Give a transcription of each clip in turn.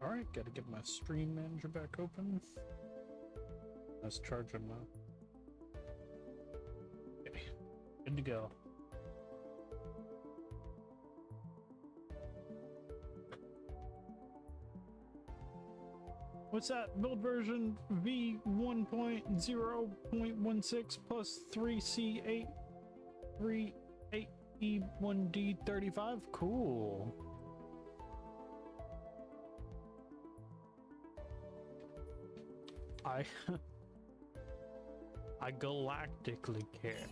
Alright, gotta get my stream manager back open. Let's charge him now. Okay, good to go. What's that? Build version V1.0.16 plus 3C838E1D35? Cool. I galactically care.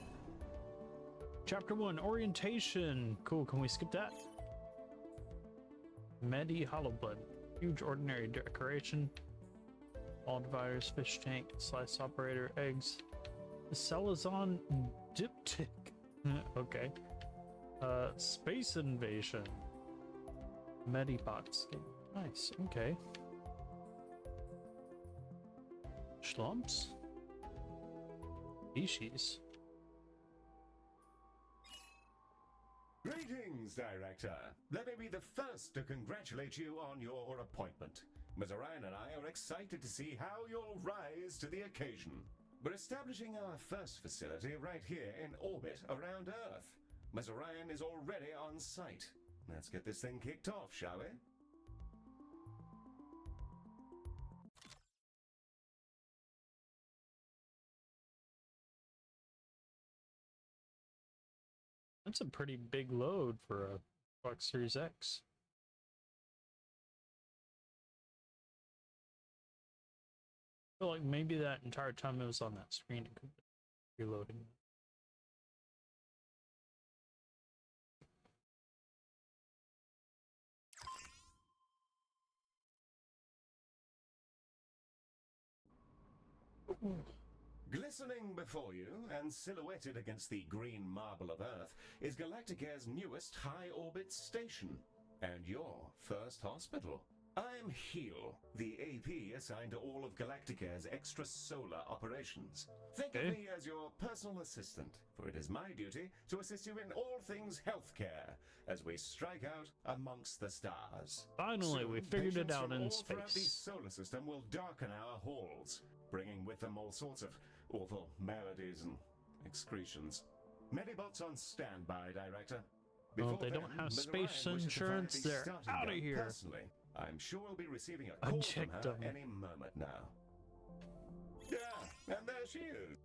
Chapter 1, orientation. Cool, can we skip that? Medi Hollow Blood. Huge ordinary decoration. All dividers, fish tank, slice operator, eggs. Salazon diptych. Okay. Space invasion. Medibot scape. Nice, okay. Schlumps? Species. Greetings, Director. Let me be the first to congratulate you on your appointment. Ms. Orion and I are excited to see how you'll rise to the occasion. We're establishing our first facility right here in orbit around Earth. Ms. Orion is already on site. Let's get this thing kicked off, shall we? That's a pretty big load for a Xbox Series X. I feel like maybe that entire time it was on that screen, it could be reloading. Glistening before you and silhouetted against the green marble of Earth is Galacticare's newest high-orbit station and your first hospital. I'm Heel, the AP assigned to all of Galacticare's extrasolar operations. Think of me as your personal assistant, for it is my duty to assist you in all things healthcare as we strike out amongst the stars. Finally, we figured it out in space. Throughout the space. solar system will darken our halls, bringing with them all sorts of awful maladies and excretions. Medibots on standby, Director. Well, Before they don't then, have Ms. space Orion wishes to find insurance, the they're starting out of gun here. Personally, I'm sure we'll be receiving a call from Eject her them. any moment now. Yeah, and there she is.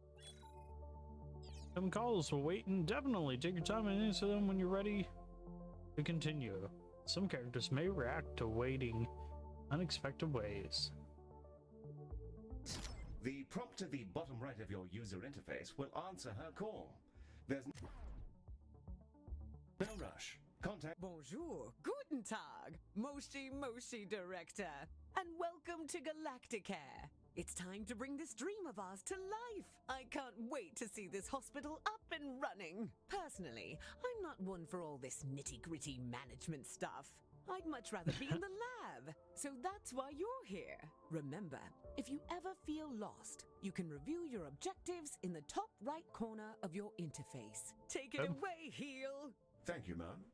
Some calls will wait indefinitely. Take your time and answer them when you're ready to continue. Some characters may react to waiting unexpected ways. The prompt at the bottom right of your user interface will answer her call. There's no rush. Contact. Bonjour, guten Tag, Moshi Director, and welcome to Galacticare. It's time to bring this dream of ours to life. I can't wait to see this hospital up and running. Personally, I'm not one for all this nitty-gritty management stuff. I'd much rather be in the lab, so that's why you're here. Remember, if you ever feel lost, you can review your objectives in the top right corner of your interface. Take it away, Heel. Thank you, Mom.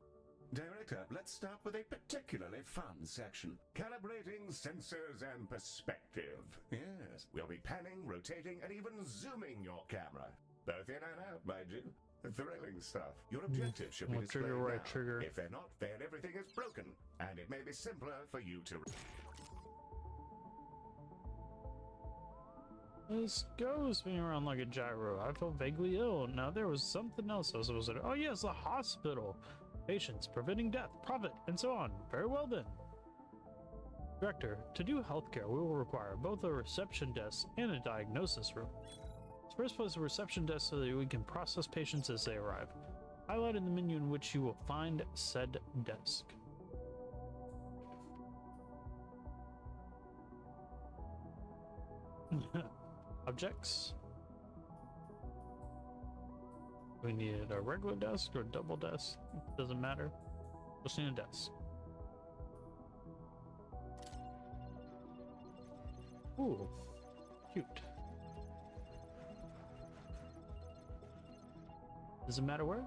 Director, let's start with a particularly fun section. Calibrating sensors and perspective. Yes, we'll be panning, rotating, and even zooming your camera. Both in and out, mind you. Thrilling stuff. Your objectives should be Left displayed trigger, right now. trigger. If they're not, then everything is broken, and it may be simpler for you to... This goes spinning around like a gyro. I felt vaguely ill. Now there was something else I was supposed to do. Oh yes, a hospital. Patients, preventing death, profit, and so on. Very well then. Director, to do healthcare, we will require both a reception desk and a diagnosis room. Let's first place a reception desk so that we can process patients as they arrive. Highlight in the menu in which you will find said desk. Objects. We need a regular desk or a double desk. Doesn't matter. Just need a desk. Ooh, cute. Does it matter where?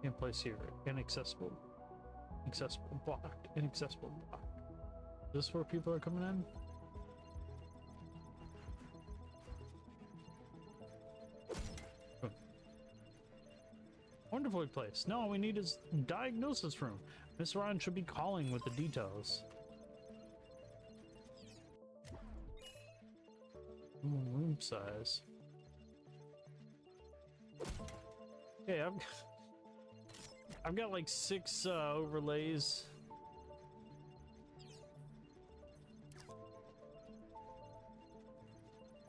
Can't place here. Inaccessible. Accessible. Blocked. Inaccessible. Blocked. This where people are coming in? Oh. Wonderfully placed. Now all we need is diagnosis room. Miss Ryan should be calling with the details. Ooh, room size. Okay, I've got like 6 overlays.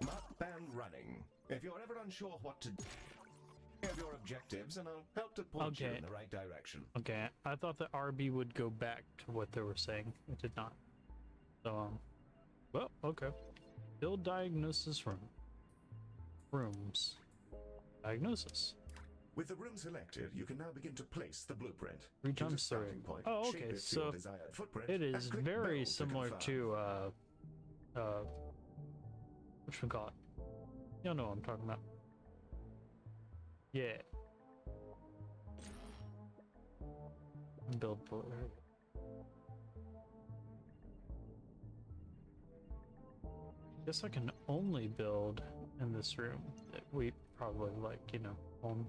Mark band running. If you're ever unsure what to do, have your objectives and I'll help to point you in the right direction. Okay, I thought that RB would go back to what they were saying. It did not. So, well, okay. Build diagnosis room. Rooms. Diagnosis. With the room selected, you can now begin to place the blueprint. 3 Choose a times 3. starting point, Oh, shape okay, it to so your desired footprint, it is and click very build similar confirm. to, whatchamacallit? Y'all know what I'm talking about. Yeah. Build bullet. Guess I can only build in this room that we probably like, you know, own.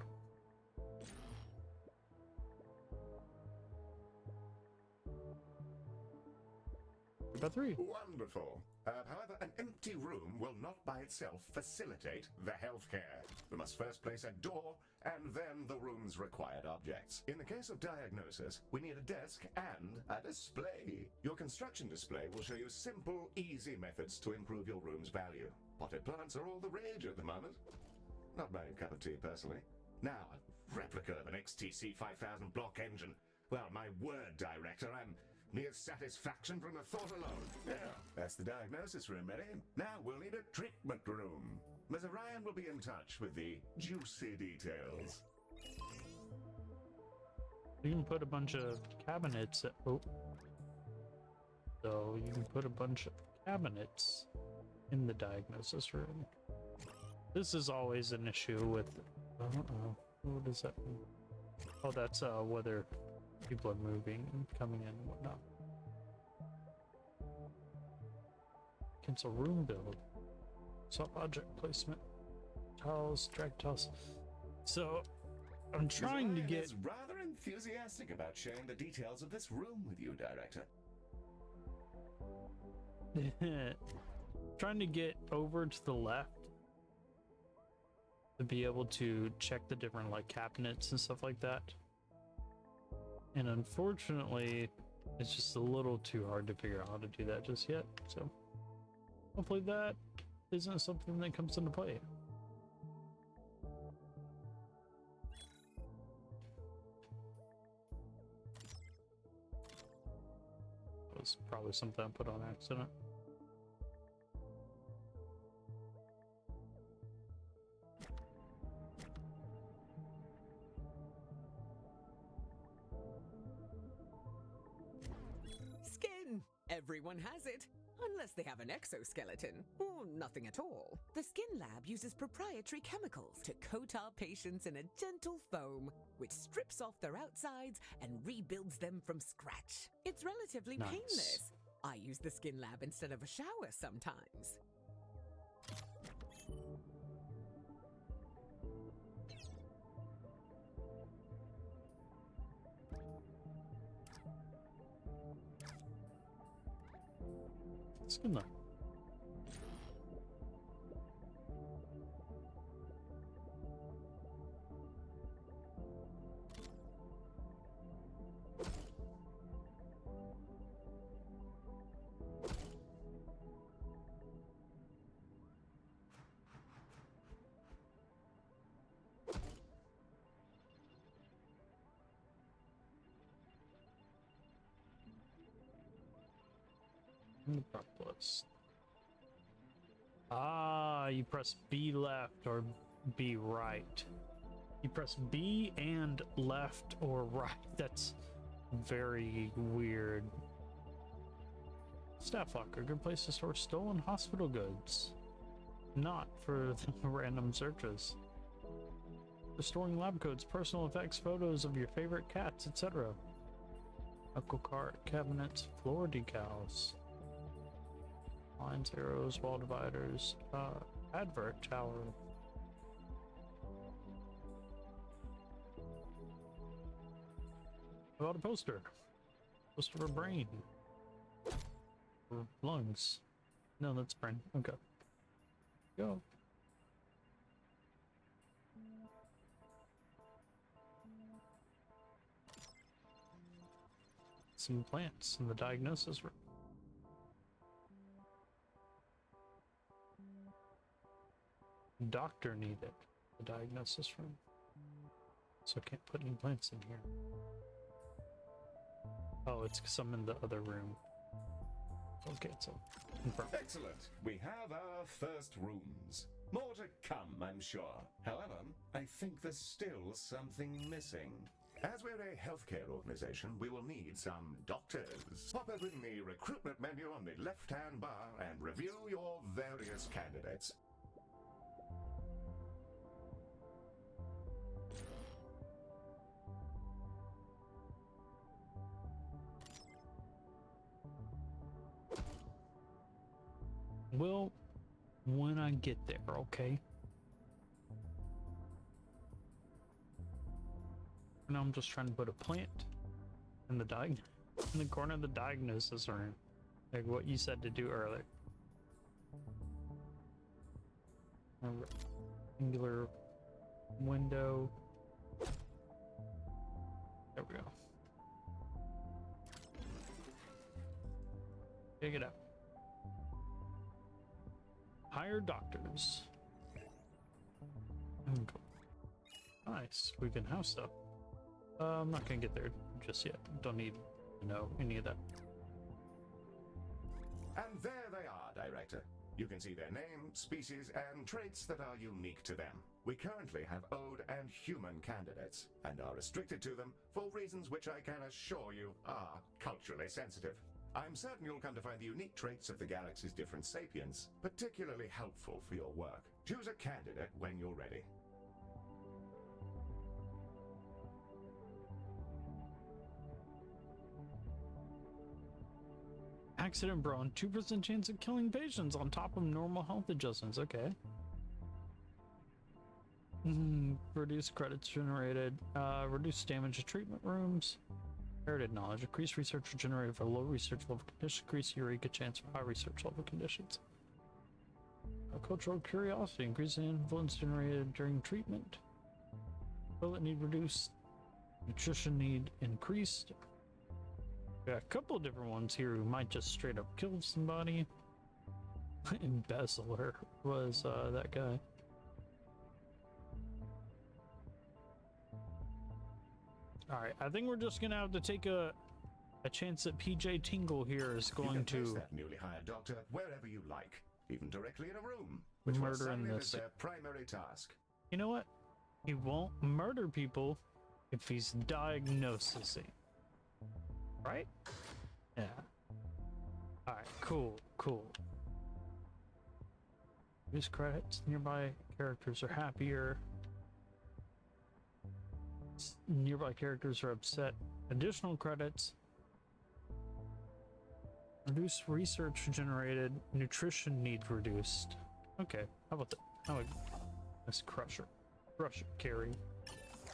About 3. Wonderful. However, an empty room will not by itself facilitate the healthcare. We must first place a door and then the room's required objects. In the case of diagnosis, we need a desk and a display. Your construction display will show you simple, easy methods to improve your room's value. Potted plants are all the rage at the moment. Not my cup of tea, personally. Now, a replica of an XTC 5000 block engine. Well, my word, Director, I'm mere satisfaction from the thought alone. Yeah, that's the diagnosis room, ready? Now we'll need a treatment room. Ms. Ryan will be in touch with the juicy details. You can put a bunch of cabinets. Oh. So you can put a bunch of cabinets in the diagnosis room. This is always an issue with. What does that mean? Oh, that's whether people are moving and coming in and whatnot. Cancel room build. Swap object placement. Tiles, drag tiles. So I'm trying to get. Is rather enthusiastic about sharing the details of this room with you, Director. Trying to get over to the left to be able to check the different like cabinets and stuff like that. And unfortunately, it's just a little too hard to figure out how to do that just yet. So hopefully that isn't something that comes into play. That was probably something I put on accident. Skin! Everyone has it. Unless they have an exoskeleton, or nothing at all. The Skin Lab uses proprietary chemicals to coat our patients in a gentle foam, which strips off their outsides and rebuilds them from scratch. It's relatively Nice. painless. I use the Skin Lab instead of a shower sometimes. Skin Lab. Plus. Ah, you press B left or B right. You press B and left or right. That's very weird. Staff locker, good place to store stolen hospital goods. Not for the random searches. Restoring lab coats, personal effects, photos of your favorite cats, etc. Knuckle cart, cabinets, floor decals. Lines, arrows, wall dividers, advert tower. How about a poster? Poster for a brain. Or lungs. No, that's brain. Okay. Go. Some plants in the diagnosis room. Doctor needed the diagnosis room. So I can't put any plants in here. Oh, it's because I'm in the other room. Okay, so confirm. Excellent. We have our first rooms. More to come, I'm sure. However, I think there's still something missing. As we're a healthcare organization, we will need some doctors. Pop open the recruitment menu on the left-hand bar and review your various candidates. Well, when I get there, okay? Now I'm just trying to put a plant in the in the corner of the diagnosis room, like what you said to do earlier. A rectangular window. There we go. Take it out. Hire doctors. Nice. We can house stuff. I'm not gonna get there just yet. Don't need to know any of that. And there they are, Director. You can see their name, species, and traits that are unique to them. We currently have Ode and human candidates, and are restricted to them for reasons which I can assure you are culturally sensitive. I'm certain you'll come to find the unique traits of the galaxy's different sapiens particularly helpful for your work. Choose a candidate when you're ready. Accident prone, 2% chance of killing patients on top of normal health adjustments. Okay. Reduce credits generated. Reduce damage to treatment rooms. Inherited knowledge. Increase research generated for low research level conditions. Increase Eureka chance for high research level conditions. Cultural curiosity. Increase influence generated during treatment. Toilet need reduced. Nutrition need increased. Got a couple of different ones here who might just straight up kill somebody. Embezzler was that guy. Alright, I think we're just gonna have to take a chance that PJ Tingle here is going to place that newly hired doctor wherever you like, even directly in a room, which will murder in assign it this. as their primary task. You know what? He won't murder people if he's diagnosing. Right? Yeah. Alright, cool. Use credits. Nearby characters are happier. Nearby characters are upset. Additional credits. Reduce research generated. Nutrition need reduced. Okay, how about that? How about this Crusher? Crusher carry.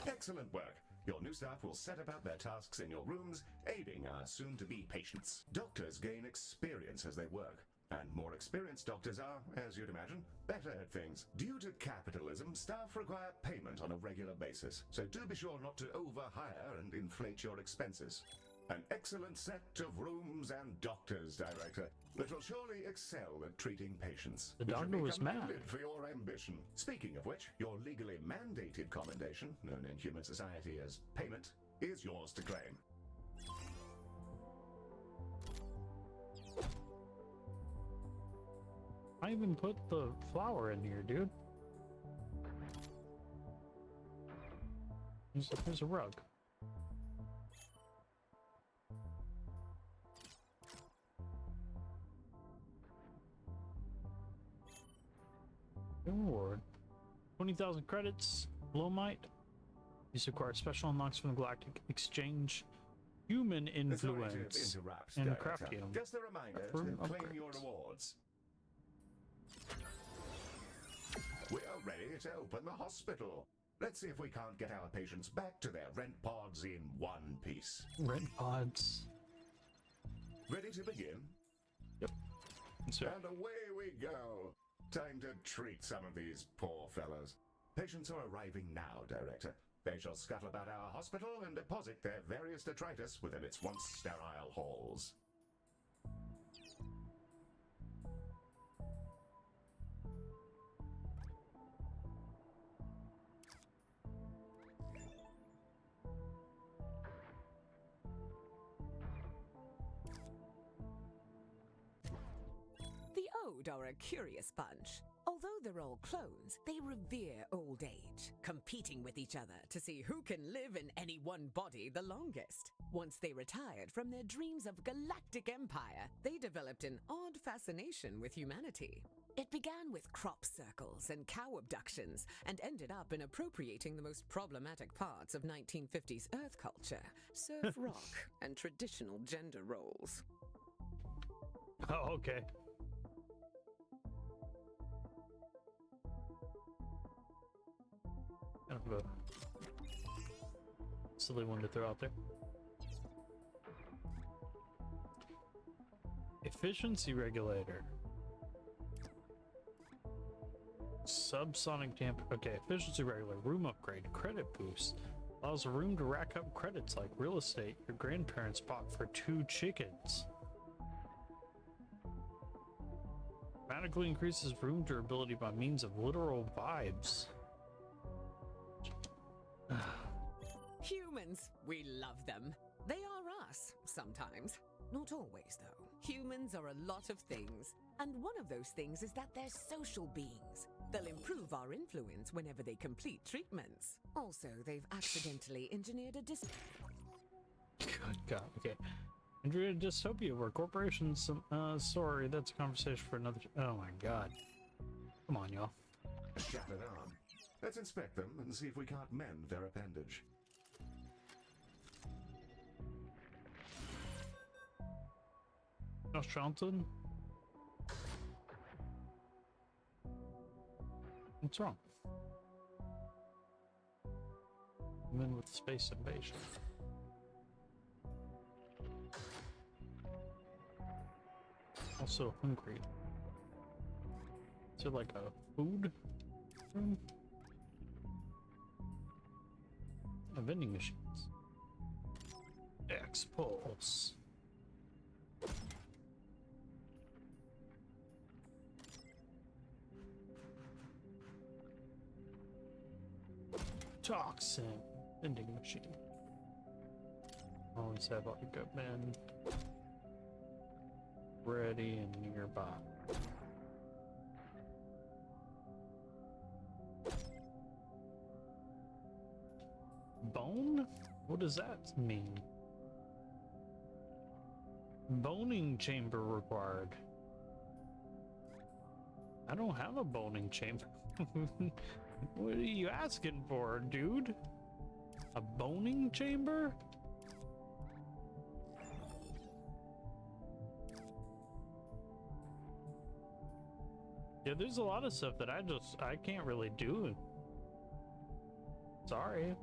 Excellent work. Your new staff will set about their tasks in your rooms, aiding our soon-to-be patients. Doctors gain experience as they work, and more experienced doctors are, as you'd imagine, better at things. Due to capitalism, staff require payment on a regular basis, so do be sure not to overhire and inflate your expenses. An excellent set of rooms and doctors, Director, that will surely excel at treating patients. The You should doctor be was mad. commended for your ambition. Speaking of which, your legally mandated commendation, known in human society as payment, is yours to claim. I even put the flower in here, dude. There's a rug. Reward. 20,000 credits. Lomite. These require special unlocks from the Galactic Exchange. Human Sorry to influence. interrupt, And Director. craftium. Just a reminder For to claim upgrades. your rewards. We are ready to open the hospital. Let's see if we can't get our patients back to their rent pods in one piece. Rent pods. Ready to begin? Yep. So, And away we go. Time to treat some of these poor fellows. Patients are arriving now, Director. They shall scuttle about our hospital and deposit their various detritus within its once sterile halls. The Ode are a curious bunch. Although they're all clones, they revere old age, competing with each other to see who can live in any one body the longest. Once they retired from their dreams of galactic empire, they developed an odd fascination with humanity. It began with crop circles and cow abductions, and ended up in appropriating the most problematic parts of 1950s Earth culture, surf rock, and traditional gender roles. oh, okay. Kind of a silly one to throw out there. Efficiency regulator. Subsonic damper. Okay, efficiency regulator. Room upgrade. Credit boost. Allows a room to rack up credits like real estate your grandparents bought for 2 chickens. Dramatically increases room durability by means of literal vibes. Humans, we love them. They are us, sometimes. Not always, though. Humans are a lot of things, and one of those things is that they're social beings. They'll improve our influence whenever they complete treatments. Also, they've accidentally engineered a Good God. Okay. Engineered a dystopia where corporations. Sorry, that's a conversation for another. Oh my God. Come on, y'all. Shattered arm. Let's inspect them and see if we can't mend their appendage. Josh Johnson? What's wrong? I'm in with space invasion. Also hungry. Is there like a food room? Vending machines. X-Pulse. Toxin. Vending machine. Always have like a man ready and nearby. Bone? What does that mean? Boning chamber required. I don't have a boning chamber. What are you asking for, dude? A boning chamber? Yeah, there's a lot of stuff that I can't really do. Sorry.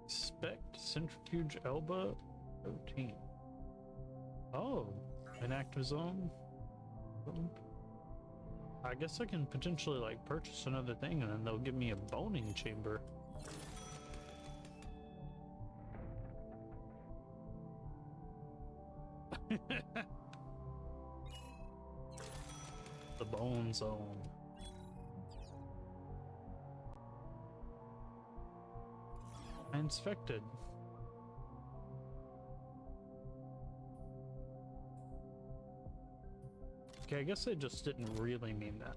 Expect centrifuge elbow protein. Oh, inactive zone. I guess I can potentially like purchase another thing and then they'll give me a boning chamber. The bone zone. I inspected. Okay, I guess I just didn't really mean that.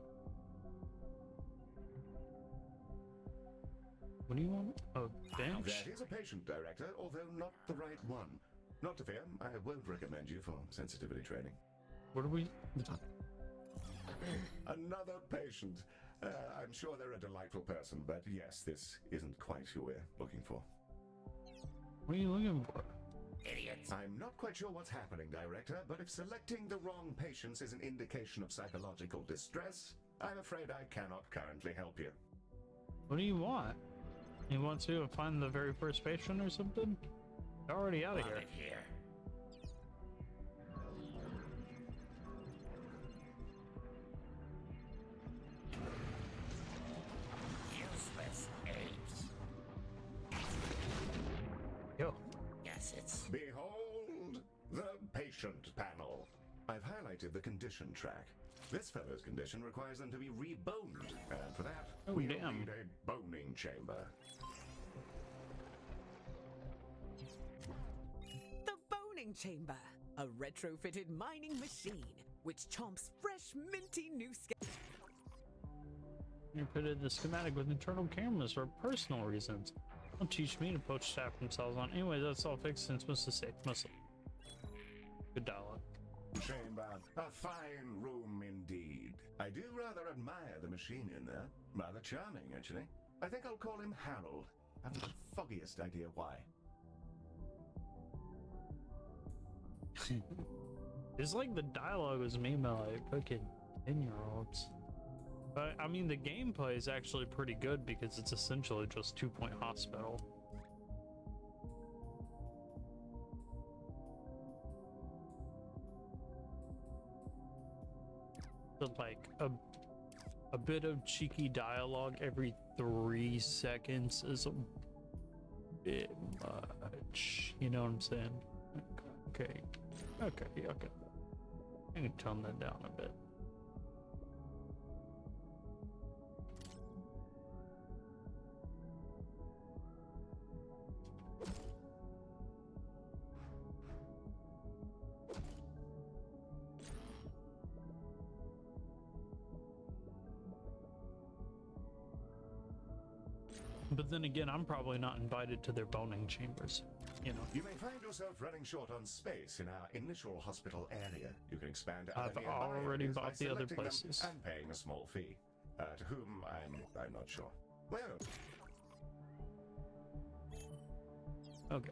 What do you want? A bench? That is a patient, Director, although not the right one. Not to fear, I won't recommend you for sensitivity training. What are we? Another patient. I'm sure they're a delightful person, but yes, this isn't quite who we're looking for. What are you looking for? Idiots. I'm not quite sure what's happening, Director, but if selecting the wrong patients is an indication of psychological distress, I'm afraid I cannot currently help you. What do you want? You want to find the very first patient or something? They're already out of here. Useless apes. Yo. Yes, it's... Behold the patient panel. I've highlighted the condition track. This fellow's condition requires them to be reboned, and for that, we need a boning chamber. The boning chamber, a retrofitted mining machine which chomps fresh, minty new skin. You fitted the schematic with internal cameras for personal reasons. Don't teach me to poach staff themselves on. Anyway, that's all fixed since Mr. Safe. Mostly. Good dialogue. Chamber, a fine room indeed. I do rather admire the machine in there. Rather charming, actually. I think I'll call him Harold. I haven't the foggiest idea why. It's like the dialogue was made by like fucking 10-year-olds. But I mean, the gameplay is actually pretty good because it's essentially just 2 Point Hospital. But like a bit of cheeky dialogue every 3 seconds is a bit much. You know what I'm saying? Okay. I can tone that down a bit. But then again, I'm probably not invited to their boning chambers, you know. You may find yourself running short on space in our initial hospital area. You can expand to I've other nearby already areas by bought the other selecting them places. and paying a small fee. To whom I'm not sure. Well, Okay.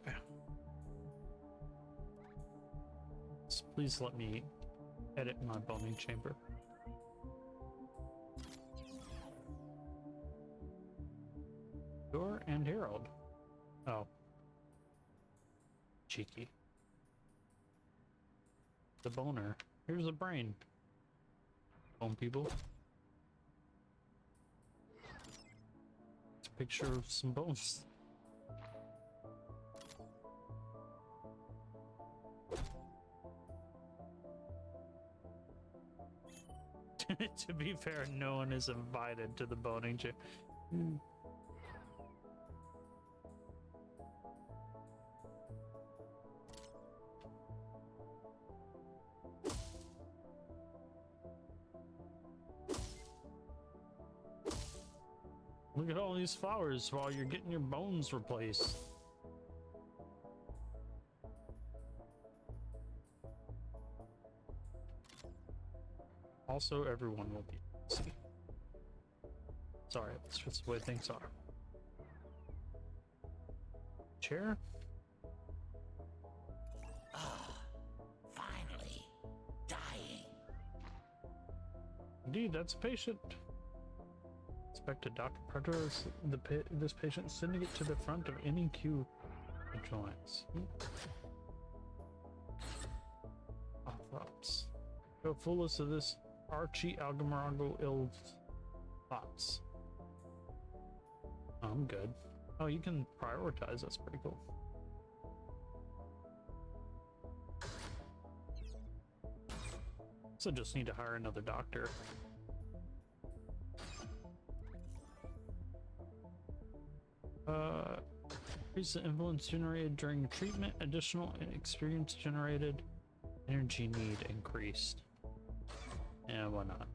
Please let me edit my boning chamber. Door and Harold. Oh. Cheeky. The boner. Here's a brain. Bone people. It's a picture of some bones. To be fair, no one is invited to the boning chamber. Look at all these flowers while you're getting your bones replaced. Also, everyone will be see. Sorry, that's just the way things are. Chair? finally, dying. Indeed, that's a patient. Inspect a doctor. Prioritize this patient, sending it to the front of any queue of joints. Thoughts. Go full list of this Archie Algamarago ill thoughts. Oh, I'm good. Oh, you can prioritize. That's pretty cool. So just need to hire another doctor. Increase the influence generated during treatment. Additional experience generated. Energy need increased. Yeah, why not?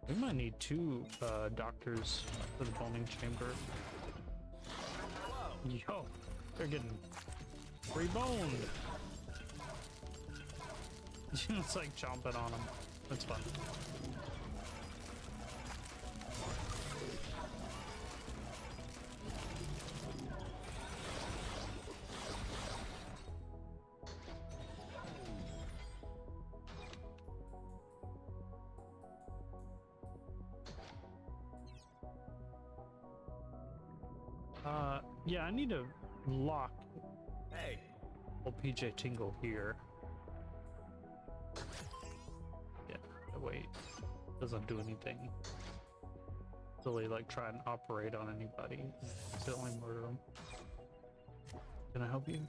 We might need 2 doctors for the boning chamber. Yo, they're getting reboned. It's like chomping on them. That's fun. Yeah, I need to lock Hey, old PJ Tingle here. Yeah, that way it doesn't do anything. Really, like, try and operate on anybody. Accidentally murder them. Can I help you?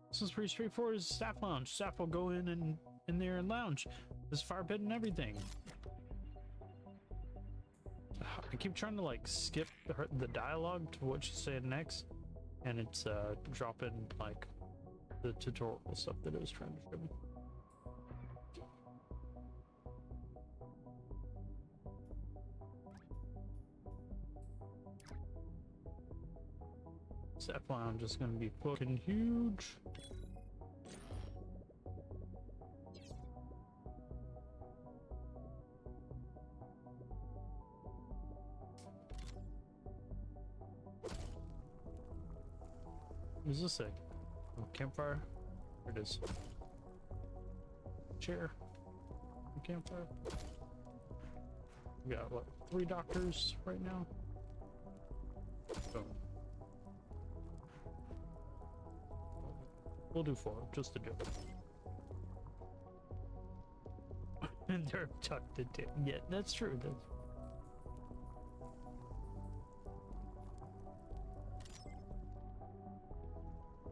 This is pretty straightforward. It's a staff lounge. Staff will go in there and lounge. There's fire pit and everything. I keep trying to like skip the dialogue to what she's saying next, and it's dropping like the tutorial stuff that it was trying to show me. Staff lounge is gonna be fucking huge. What is this thing? Oh, campfire? There it is. Chair. Campfire. We got what? 3 doctors right now? Boom. We'll do 4 just to do it. And they're abducted too. Yeah, that's true. That's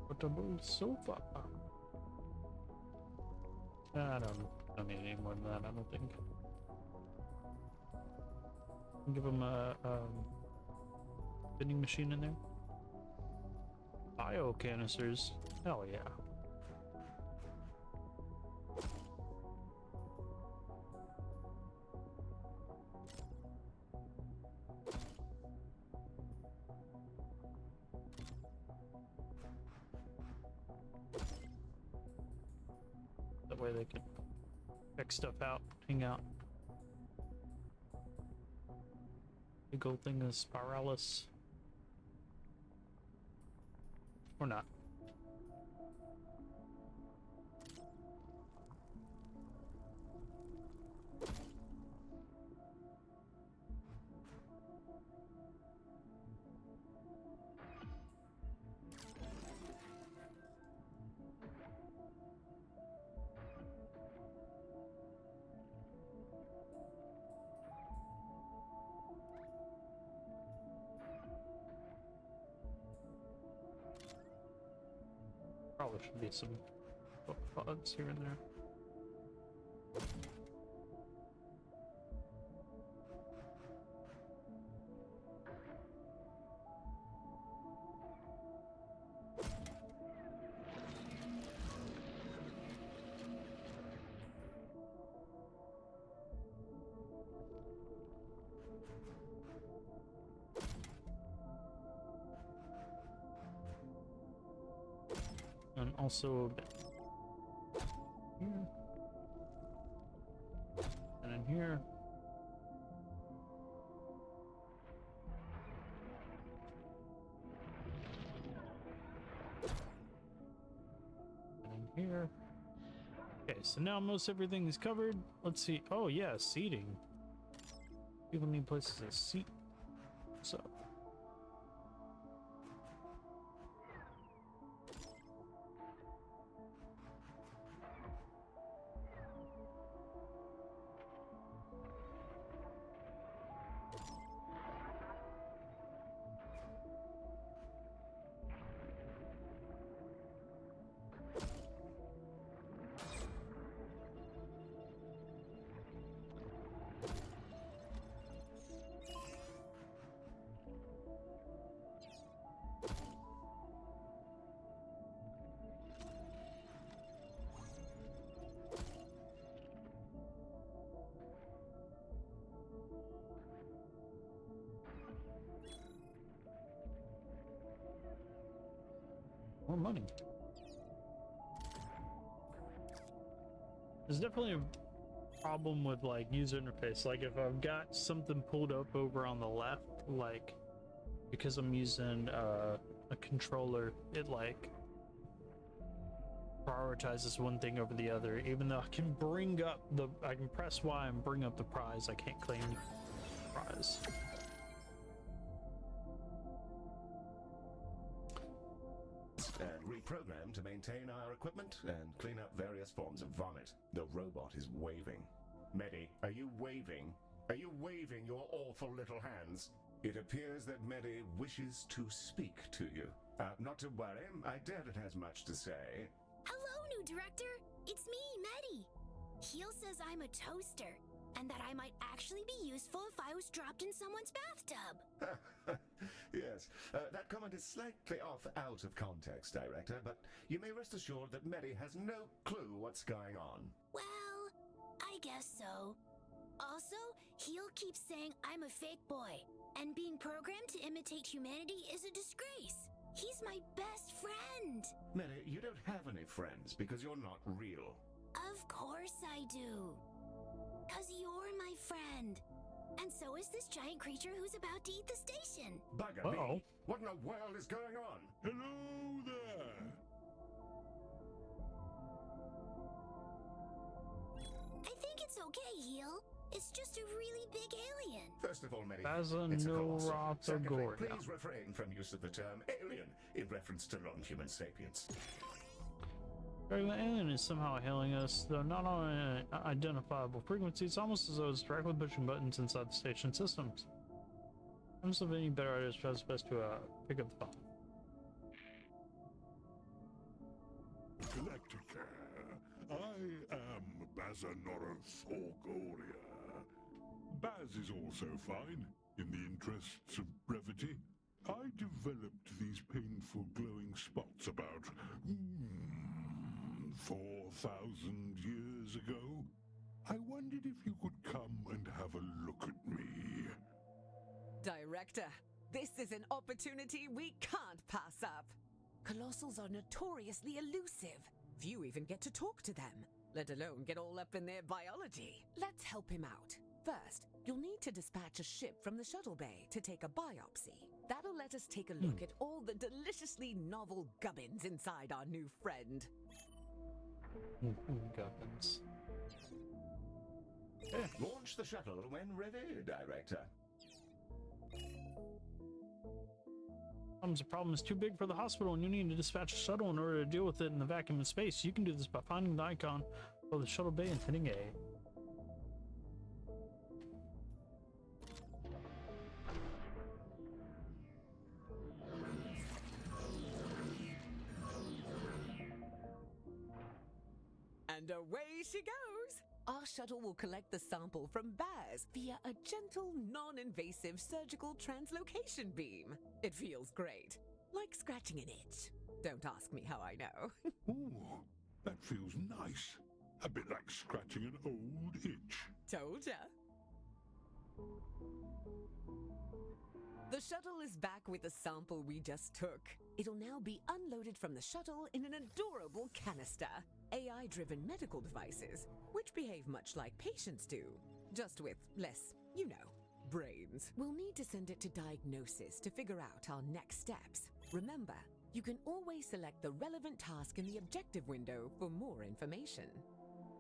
portable sofa. I don't need any more than that, I don't think. Give them a vending machine in there. Bio canisters. Hell yeah. That way they can check stuff out, hang out. Big old thing is Spiralis. Or not. Probably should be some pods here and there. And also here. And in here. And in here. Okay, so now most everything is covered. Let's see. Oh yeah, seating. People need places to seat. So more money. There's definitely a problem with like user interface. Like if I've got something pulled up over on the left, like because I'm using a controller, it like prioritizes one thing over the other. Even though I can press Y and bring up the prize, I can't claim the prize. And reprogram to maintain our equipment and clean up various forms of vomit. The robot is waving. Medi, are you waving? Are you waving your awful little hands? It appears that Medi wishes to speak to you. Not to worry, I doubt it has much to say. Hello, new director. It's me, Medi. Heel says I'm a toaster, and that I might actually be useful if I was dropped in someone's bathtub. Yes, that comment is slightly out of context, Director, but you may rest assured that Medi has no clue what's going on. Well, I guess so. Also, Heel keeps saying I'm a fake boy, and being programmed to imitate humanity is a disgrace. He's my best friend. Medi, you don't have any friends because you're not real. Of course I do. 'Cause you're my friend. And so is this giant creature who's about to eat the station. Bugger me! What in the world is going on? Hello there! I think it's okay, Heel. It's just a really big alien. First of all, Medi, Baza it's a colossal. Secondly, Norathogoria. please refrain from use of the term alien in reference to non-human sapiens. The alien is somehow hailing us, though not on an identifiable frequency. It's almost as though it's directly pushing buttons inside the station systems. I don't have any better ideas for how it's best to pick up the phone. Galacticare, I am Baza-Norathogoria. Baz is also fine, in the interests of brevity. I developed these painful glowing spots about 4,000 years ago. I wondered if you could come and have a look at me. Director, this is an opportunity we can't pass up. Colossals are notoriously elusive. Few even get to talk to them, let alone get all up in their biology. Let's help him out. First, you'll need to dispatch a ship from the shuttle bay to take a biopsy. That'll let us take a look at all the deliciously novel gubbins inside our new friend. Gubbins. Launch the shuttle when ready, Director. The problem is too big for the hospital and you need to dispatch a shuttle in order to deal with it in the vacuum of space. You can do this by finding the icon of the shuttle bay and hitting A. And away she goes! Our shuttle will collect the sample from Baz via a gentle, non-invasive surgical translocation beam. It feels great, like scratching an itch. Don't ask me how I know. Ooh, that feels nice. A bit like scratching an old itch. Told ya. The shuttle is back with the sample we just took. It'll now be unloaded from the shuttle in an adorable canister. AI-driven medical devices, which behave much like patients do, just with less, you know, brains. We'll need to send it to diagnosis to figure out our next steps. Remember, you can always select the relevant task in the objective window for more information.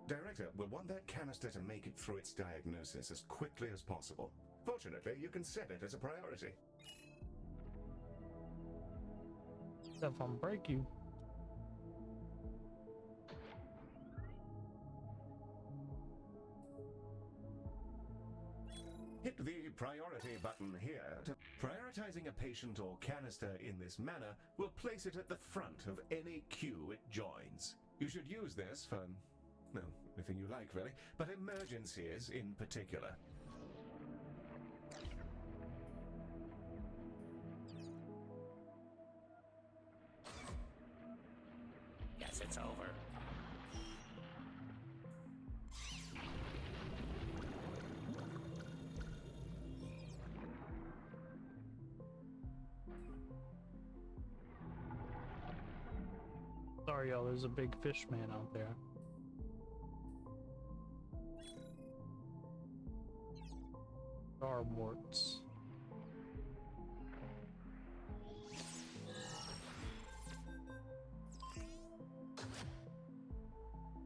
Director, we'll want that canister to make it through its diagnosis as quickly as possible. Fortunately, you can set it as a priority. Stuff on break you. Hit the priority button here. Prioritizing a patient or canister in this manner will place it at the front of any queue it joins. You should use this for, no, anything you like really, but emergencies in particular. Guess it's over. Sorry, y'all, there's a big fish man out there. Star warts.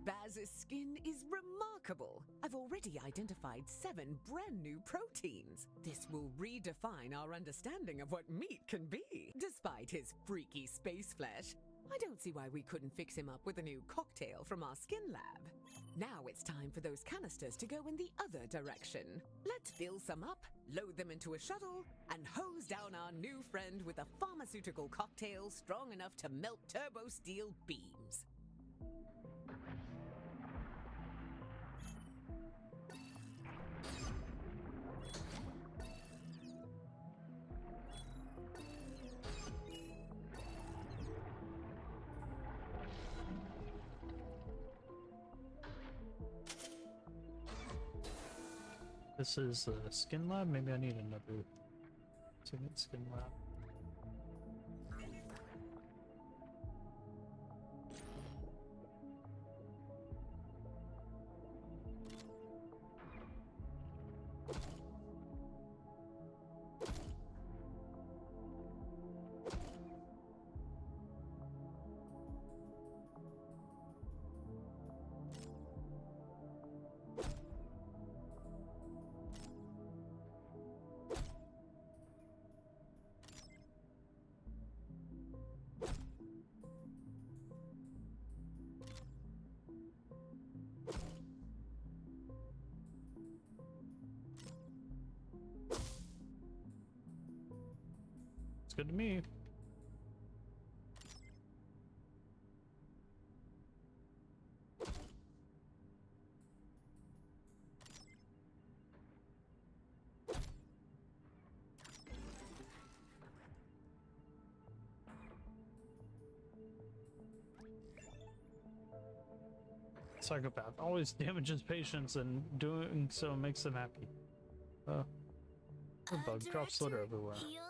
Baz's skin is remarkable. I've already identified 7 brand new proteins. This will redefine our understanding of what meat can be. Despite his freaky space flesh, I don't see why we couldn't fix him up with a new cocktail from our skin lab. Now it's time for those canisters to go in the other direction. Let's fill some up, load them into a shuttle, and hose down our new friend with a pharmaceutical cocktail strong enough to melt turbo steel beams. This is a skin lab. Maybe I need another second skin lab. It's good to me. Psychopath always damages patients, and doing so makes them happy. The bug drops litter everywhere. Heel?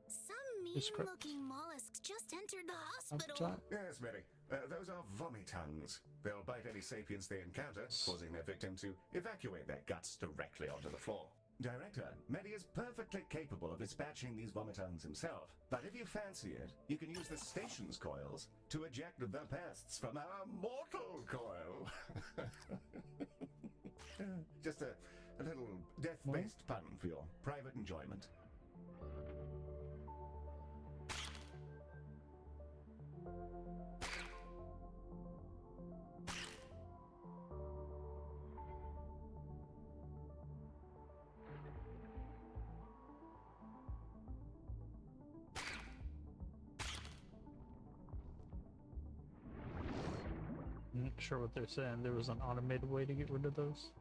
Some It's correct. mean-looking mollusks just entered the hospital. Yes, Mary. Those are vomitongues. They'll bite any sapiens they encounter, causing their victim to evacuate their guts directly onto the floor. Director, Medi is perfectly capable of dispatching these vomitongues himself, but if you fancy it, you can use the station's coils to eject the pests from our mortal coil. Just a little death-based pun for your private enjoyment. I'm not sure what they're saying. There was an automated way to get rid of those.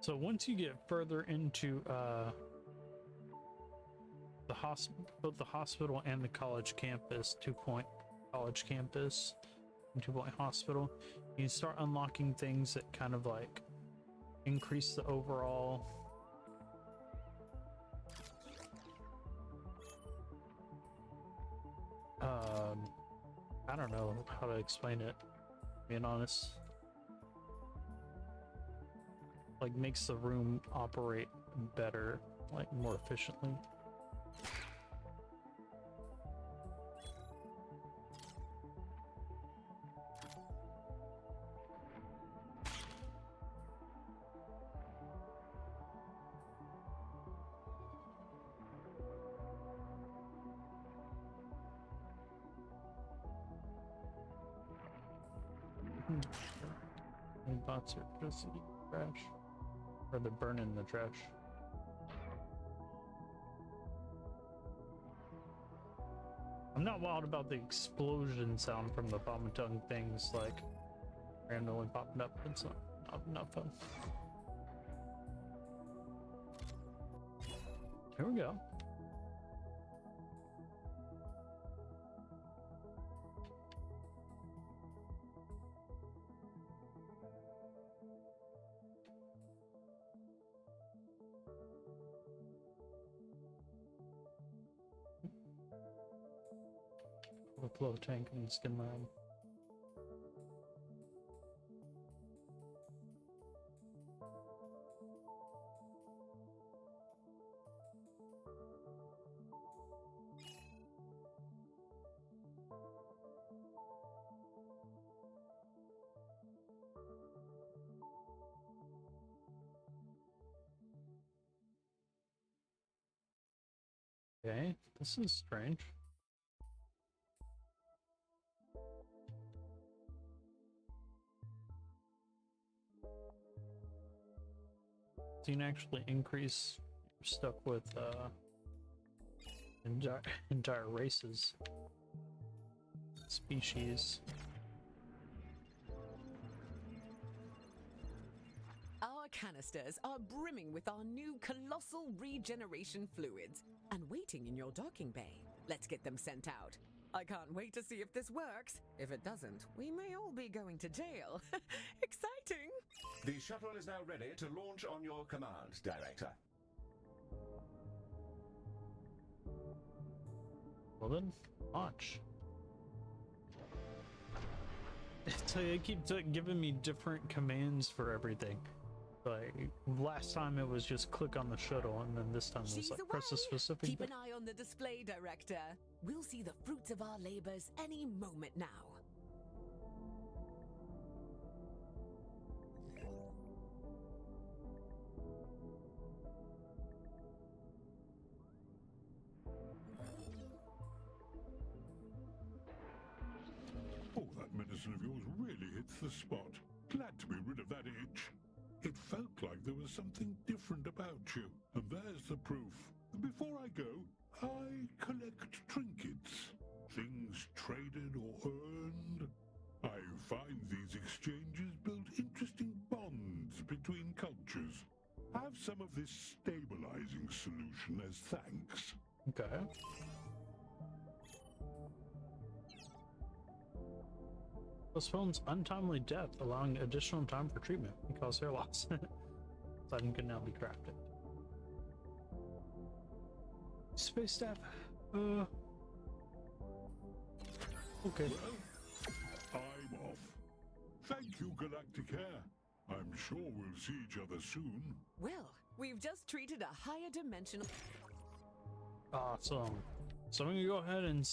So once you get further into both the hospital and the college campus, 2-point college campus and 2-point hospital, you start unlocking things that kind of like increase the overall I don't know how to explain it, being honest. Like makes the room operate better, like more efficiently. And bots are just eating trash. Or they're burning the trash. I'm not wild about the explosion sound from the vomitung things, like randomly popping up. It's not fun. Here we go. flow tank and skin lab. Okay, this is strange. So you can actually increase your stuff with entire races, species. Our canisters are brimming with our new colossal regeneration fluids and waiting in your docking bay. Let's get them sent out. I can't wait to see if this works. If it doesn't, we may all be going to jail. Exciting! The shuttle is now ready to launch on your command, Director. Well then, launch. So they keep giving me different commands for everything. Like last time it was just click on the shuttle, and then this time it was She's like press a away. specific. Keep an eye on the display, Director. We'll see the fruits of our labors any moment now. Oh, that medicine of yours really hits the spot. Glad to be rid of that itch. It felt like there was something different about you, and there's the proof. Before I go, I collect trinkets. Things traded or earned. I find these exchanges build interesting bonds between cultures. Have some of this stabilizing solution as thanks. Okay. Postpones untimely death, allowing additional time for treatment. Because hair loss. Item can now be crafted. Space staff. Okay. Well, I'm off. Thank you, Galacticare. I'm sure we'll see each other soon. Well, we've just treated a higher dimensional... Awesome. So I'm gonna go ahead and save